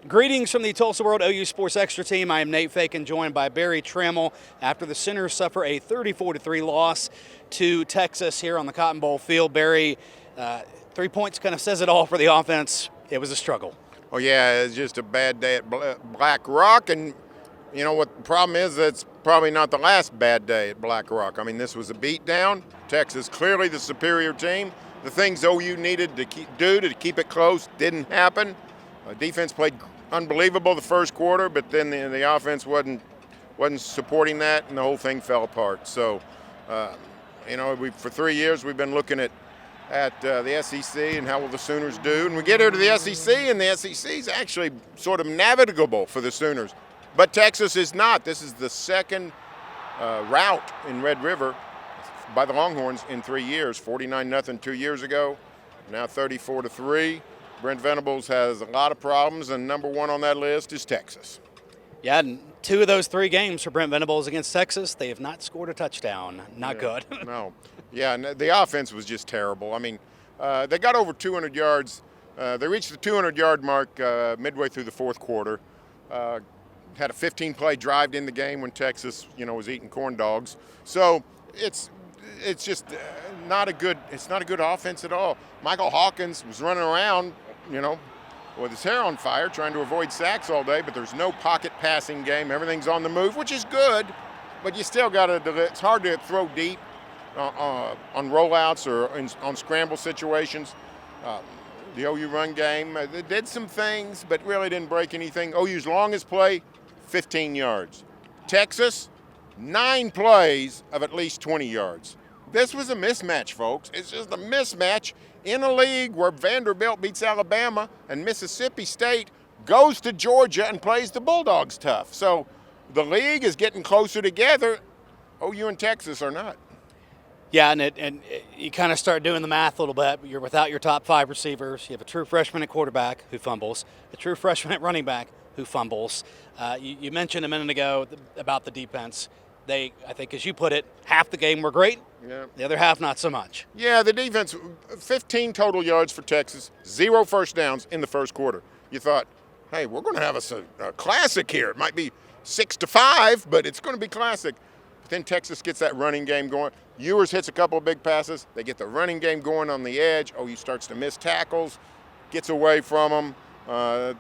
Greetings from the Tulsa World OU Sports Extra team. I am Nate Feken, joined by Barry Tramel after the Sooners suffer a 34-3 loss to Texas here on the Cotton Bowl field. Barry, 3 points kind of says it all for the offense. It was a struggle. Oh, yeah, it's just a bad day at Black Rock. And, you know, what the problem is, it's probably not the last bad day at Black Rock. I mean, this was a beatdown. Texas, clearly the superior team. The things OU needed to do to keep it close didn't happen. Defense played unbelievable the first quarter, but then the offense wasn't supporting that, and the whole thing fell apart. So, you know, for 3 years we've been looking at the SEC and how will the Sooners do, and we get here to the SEC, and the SEC is actually sort of navigable for the Sooners, but Texas is not. This is the second rout in Red River by the Longhorns in 3 years. 49-0 2 years ago, now 34-3. Brent Venables has a lot of problems, and number one on that list is Texas. Yeah, and 2 of those 3 games for Brent Venables against Texas, they have not scored a touchdown. Not good. No. Yeah, and the offense was just terrible. I mean, they got over 200 yards. They reached the 200-yard mark midway through the fourth quarter. Had a 15-play drive in the game when Texas, you know, was eating corn dogs. So it's just not a good offense at all. Michael Hawkins was running around, you know, with his hair on fire, trying to avoid sacks all day, but there's no pocket passing game. Everything's on the move, which is good, but you still got to. It's hard to throw deep on rollouts or on scramble situations. The OU run game, they did some things, but really didn't break anything. OU's longest play, 15 yards. Texas, 9 plays of at least 20 yards. This was a mismatch, folks. It's just a mismatch in a league where Vanderbilt beats Alabama and Mississippi State goes to Georgia and plays the Bulldogs tough. So the league is getting closer together. OU and Texas are not. Yeah, and you kind of start doing the math a little bit. You're without your top 5 receivers. You have a true freshman at quarterback who fumbles, a true freshman at running back who fumbles. You mentioned a minute ago about the defense. I think, as you put it, half the game were great. Yeah. The other half, not so much. Yeah, the defense, 15 total yards for Texas, 0 first downs in the first quarter. You thought, hey, we're going to have a classic here. It might be 6-5, but it's going to be classic. But then Texas gets that running game going. Ewers hits a couple of big passes. They get the running game going on the edge. OU starts to miss tackles, gets away from them.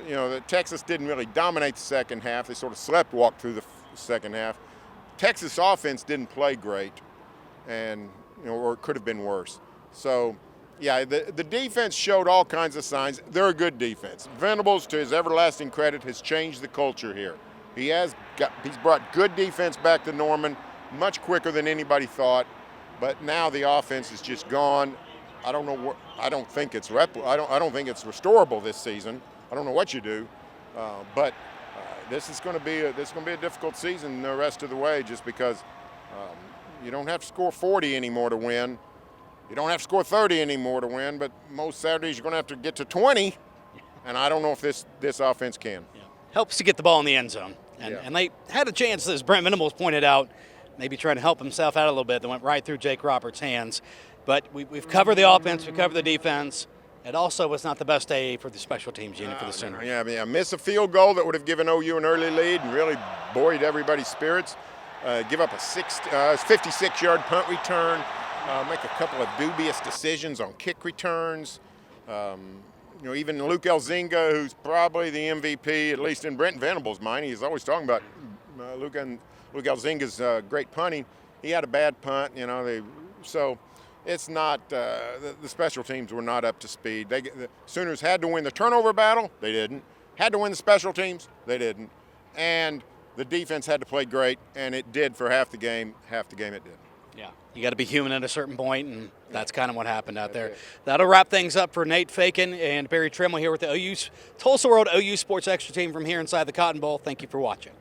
You know, Texas didn't really dominate the second half. They sort of slept-walked through the second half. Texas offense didn't play great, and you know, or it could have been worse. So, yeah, the defense showed all kinds of signs. They're a good defense. Venables, to his everlasting credit, has changed the culture here. He's brought good defense back to Norman much quicker than anybody thought. But now the offense is just gone. I don't know. I don't think it's I don't think it's restorable this season. I don't know what you do, but. This is going to be a difficult season the rest of the way, just because you don't have to score 40 anymore to win. You don't have to score 30 anymore to win, but most Saturdays you're going to have to get to 20, and I don't know if this offense can. Yeah. Helps to get the ball in the end zone, and they had a chance, as Brent Venables pointed out, maybe trying to help himself out a little bit. That went right through Jake Roberts' hands. But we've covered the offense, we've covered the defense. It also was not the best day for the special teams unit for the Sooners. Yeah, miss a field goal that would have given OU an early lead and really buoyed everybody's spirits. Give up a 56-yard punt return. Make a couple of dubious decisions on kick returns. You know, even Luke Elzinga, who's probably the MVP, at least in Brent Venables' mind. He's always talking about Luke Elzinga's great punting. He had a bad punt, you know. It's not the special teams were not up to speed. The Sooners had to win the turnover battle. They didn't. Had to win the special teams. They didn't. And the defense had to play great, and it did for half the game. Half the game it did. Yeah, you got to be human at a certain point, and that's kind of what happened out there. That'll wrap things up for Nate Feken and Barry Tramel here with the Tulsa World OU Sports Extra team from here inside the Cotton Bowl. Thank you for watching.